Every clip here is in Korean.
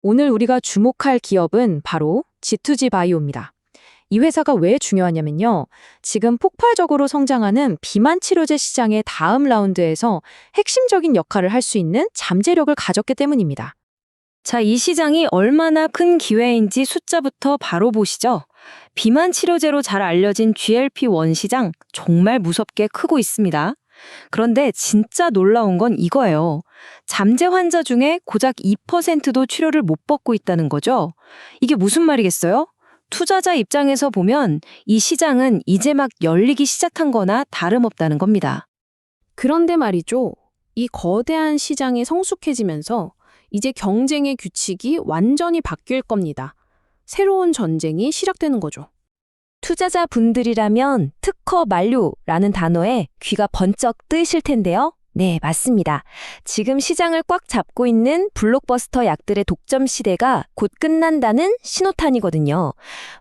오늘 우리가 주목할 기업은 바로 G2G 바이오입니다. 이 회사가 왜 중요하냐면요. 지금 폭발적으로 성장하는 비만 치료제 시장의 다음 라운드에서 핵심적인 역할을 할 수 있는 잠재력을 가졌기 때문입니다. 자, 이 시장이 얼마나 큰 기회인지 숫자부터 바로 보시죠. 비만 치료제로 잘 알려진 GLP-1 시장 정말 무섭게 크고 있습니다. 그런데 진짜 놀라운 건 이거예요. 잠재 환자 중에 고작 2%도 치료를 못 받고 있다는 거죠. 이게 무슨 말이겠어요? 투자자 입장에서 보면 이 시장은 이제 막 열리기 시작한 거나 다름없다는 겁니다. 그런데 말이죠. 이 거대한 시장이 성숙해지면서 이제 경쟁의 규칙이 완전히 바뀔 겁니다. 새로운 전쟁이 시작되는 거죠. 투자자분들이라면 특허 만료라는 단어에 귀가 번쩍 뜨이실 텐데요. 네, 맞습니다. 지금 시장을 꽉 잡고 있는 블록버스터 약들의 독점 시대가 곧 끝난다는 신호탄이거든요.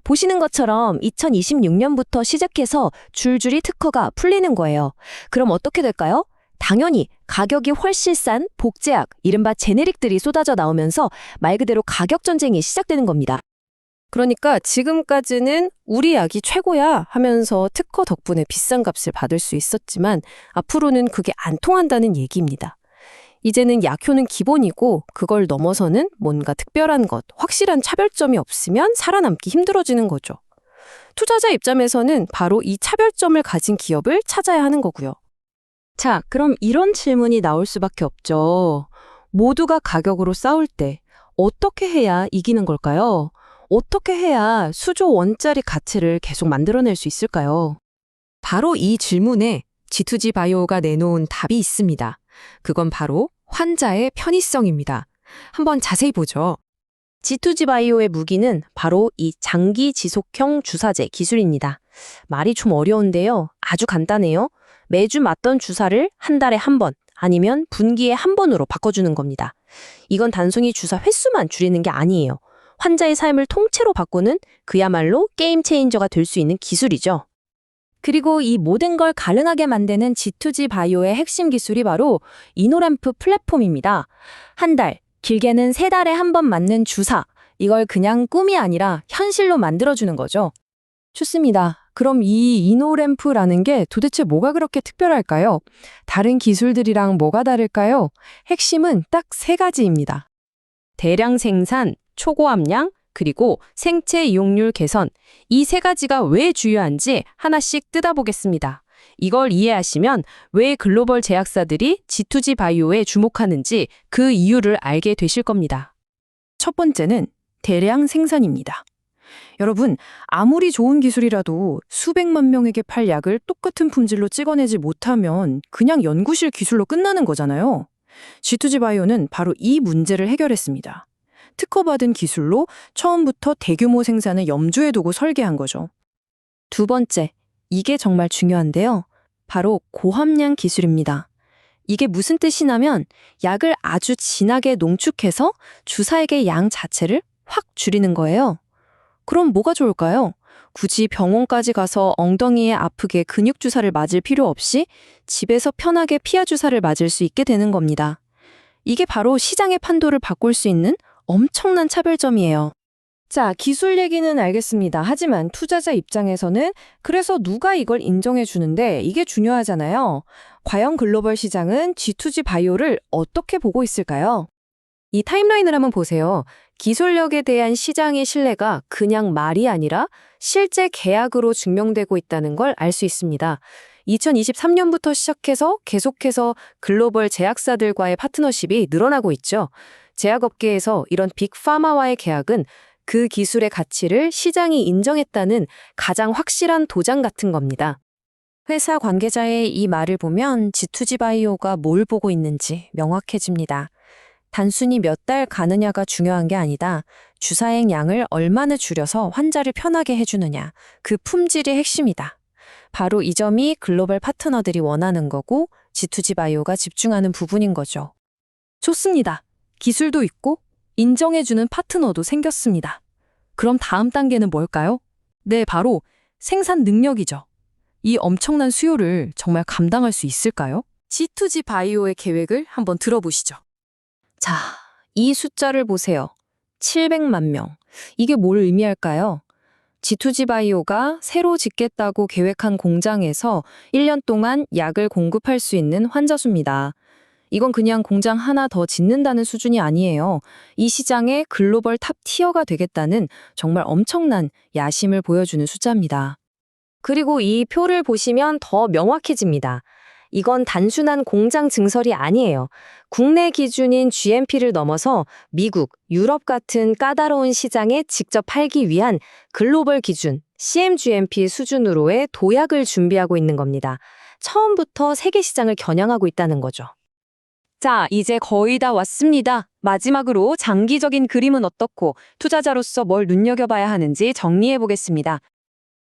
보시는 것처럼 2026년부터 시작해서 줄줄이 특허가 풀리는 거예요. 그럼 어떻게 될까요? 당연히 가격이 훨씬 싼 복제약, 이른바 제네릭들이 쏟아져 나오면서 말 그대로 가격 전쟁이 시작되는 겁니다. 그러니까 지금까지는 우리 약이 최고야 하면서 특허 덕분에 비싼 값을 받을 수 있었지만 앞으로는 그게 안 통한다는 얘기입니다. 이제는 약효는 기본이고 그걸 넘어서는 뭔가 특별한 것, 확실한 차별점이 없으면 살아남기 힘들어지는 거죠. 투자자 입장에서는 바로 이 차별점을 가진 기업을 찾아야 하는 거고요. 자, 그럼 이런 질문이 나올 수밖에 없죠. 모두가 가격으로 싸울 때 어떻게 해야 이기는 걸까요? 어떻게 해야 수조 원짜리 가치를 계속 만들어낼 수 있을까요? 바로 이 질문에 G2G 바이오가 내놓은 답이 있습니다. 그건 바로 환자의 편의성입니다. 한번 자세히 보죠. G2G 바이오의 무기는 바로 이 장기 지속형 주사제 기술입니다. 말이 좀 어려운데요. 아주 간단해요. 매주 맞던 주사를 한 달에 한 번, 아니면 분기에 한 번으로 바꿔주는 겁니다. 이건 단순히 주사 횟수만 줄이는 게 아니에요. 환자의 삶을 통째로 바꾸는 그야말로 게임 체인저가 될 수 있는 기술이죠. 그리고 이 모든 걸 가능하게 만드는 G2G 바이오의 핵심 기술이 바로 이노램프 플랫폼입니다. 한 달, 길게는 3달에 한 번 맞는 주사, 이걸 그냥 꿈이 아니라 현실로 만들어주는 거죠. 좋습니다. 그럼 이 이노램프라는 게 도대체 뭐가 그렇게 특별할까요? 다른 기술들이랑 뭐가 다를까요? 핵심은 딱 3가지입니다. 대량 생산, 초고함량, 그리고 생체 이용률 개선, 이 3가지가 왜 중요한지 하나씩 뜯어보겠습니다. 이걸 이해하시면 왜 글로벌 제약사들이 G2G 바이오에 주목하는지 그 이유를 알게 되실 겁니다. 첫 번째는 대량 생산입니다. 여러분, 아무리 좋은 기술이라도 수백만 명에게 팔 약을 똑같은 품질로 찍어내지 못하면 그냥 연구실 기술로 끝나는 거잖아요. G2G 바이오는 바로 이 문제를 해결했습니다. 특허받은 기술로 처음부터 대규모 생산을 염두에 두고 설계한 거죠. 두 번째, 이게 정말 중요한데요. 바로 고함량 기술입니다. 이게 무슨 뜻이냐면 약을 아주 진하게 농축해서 주사액의 양 자체를 확 줄이는 거예요. 그럼 뭐가 좋을까요? 굳이 병원까지 가서 엉덩이에 아프게 근육 주사를 맞을 필요 없이 집에서 편하게 피하 주사를 맞을 수 있게 되는 겁니다. 이게 바로 시장의 판도를 바꿀 수 있는 엄청난 차별점이에요. 자, 기술 얘기는 알겠습니다. 하지만 투자자 입장에서는 그래서 누가 이걸 인정해 주는데 이게 중요하잖아요. 과연 글로벌 시장은 G2G 바이오를 어떻게 보고 있을까요? 이 타임라인을 한번 보세요. 기술력에 대한 시장의 신뢰가 그냥 말이 아니라 실제 계약으로 증명되고 있다는 걸 알 수 있습니다. 2023년부터 시작해서 계속해서 글로벌 제약사들과의 파트너십이 늘어나고 있죠. 제약업계에서 이런 빅파마와의 계약은 그 기술의 가치를 시장이 인정했다는 가장 확실한 도장 같은 겁니다. 회사 관계자의 이 말을 보면 G2G 바이오가 뭘 보고 있는지 명확해집니다. 단순히 몇 달 가느냐가 중요한 게 아니다. 주사액 양을 얼마나 줄여서 환자를 편하게 해주느냐. 그 품질이 핵심이다. 바로 이 점이 글로벌 파트너들이 원하는 거고 G2G 바이오가 집중하는 부분인 거죠. 좋습니다. 기술도 있고 인정해주는 파트너도 생겼습니다. 그럼 다음 단계는 뭘까요? 네, 바로 생산 능력이죠. 이 엄청난 수요를 정말 감당할 수 있을까요? G2G 바이오의 계획을 한번 들어보시죠. 자, 이 숫자를 보세요. 700만 명. 이게 뭘 의미할까요? G2G 바이오가 새로 짓겠다고 계획한 공장에서 1년 동안 약을 공급할 수 있는 환자 수입니다. 이건 그냥 공장 하나 더 짓는다는 수준이 아니에요. 이 시장의 글로벌 탑 티어가 되겠다는 정말 엄청난 야심을 보여주는 숫자입니다. 그리고 이 표를 보시면 더 명확해집니다. 이건 단순한 공장 증설이 아니에요. 국내 기준인 GMP를 넘어서 미국, 유럽 같은 까다로운 시장에 직접 팔기 위한 글로벌 기준, CMGMP 수준으로의 도약을 준비하고 있는 겁니다. 처음부터 세계 시장을 겨냥하고 있다는 거죠. 자, 이제 거의 다 왔습니다. 마지막으로 장기적인 그림은 어떻고 투자자로서 뭘 눈여겨봐야 하는지 정리해 보겠습니다.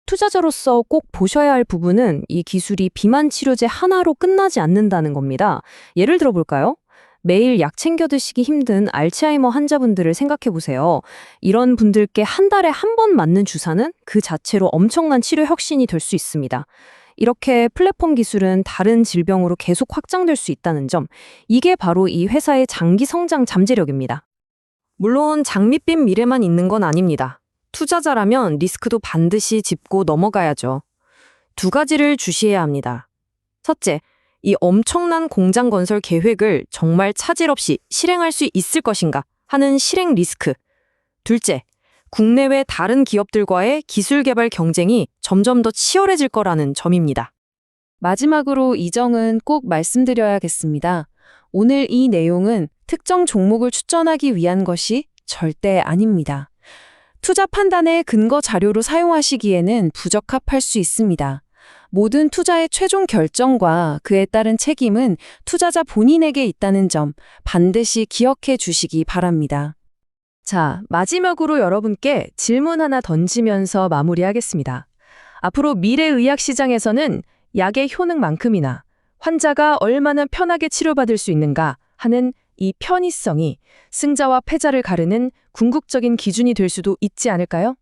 투자자로서 꼭 보셔야 할 부분은 이 기술이 비만 치료제 하나로 끝나지 않는다는 겁니다. 예를 들어 볼까요? 매일 약 챙겨 드시기 힘든 알츠하이머 환자분들을 생각해 보세요. 이런 분들께 한 달에 한 번 맞는 주사는 그 자체로 엄청난 치료 혁신이 될 수 있습니다. 이렇게 플랫폼 기술은 다른 질병으로 계속 확장될 수 있다는 점, 이게 바로 이 회사의 장기 성장 잠재력입니다. 물론 장밋빛 미래만 있는 건 아닙니다. 투자자라면 리스크도 반드시 짚고 넘어가야죠. 두 가지를 주시해야 합니다. 첫째, 이 엄청난 공장 건설 계획을 정말 차질 없이 실행할 수 있을 것인가 하는 실행 리스크. 둘째, 국내외 다른 기업들과의 기술 개발 경쟁이 점점 더 치열해질 거라는 점입니다. 마지막으로 이 점은 꼭 말씀드려야겠습니다. 오늘 이 내용은 특정 종목을 추천하기 위한 것이 절대 아닙니다. 투자 판단의 근거 자료로 사용하시기에는 부적합할 수 있습니다. 모든 투자의 최종 결정과 그에 따른 책임은 투자자 본인에게 있다는 점 반드시 기억해 주시기 바랍니다. 자, 마지막으로 여러분께 질문 하나 던지면서 마무리하겠습니다. 앞으로 미래의학 시장에서는 약의 효능만큼이나 환자가 얼마나 편하게 치료받을 수 있는가 하는 이 편의성이 승자와 패자를 가르는 궁극적인 기준이 될 수도 있지 않을까요?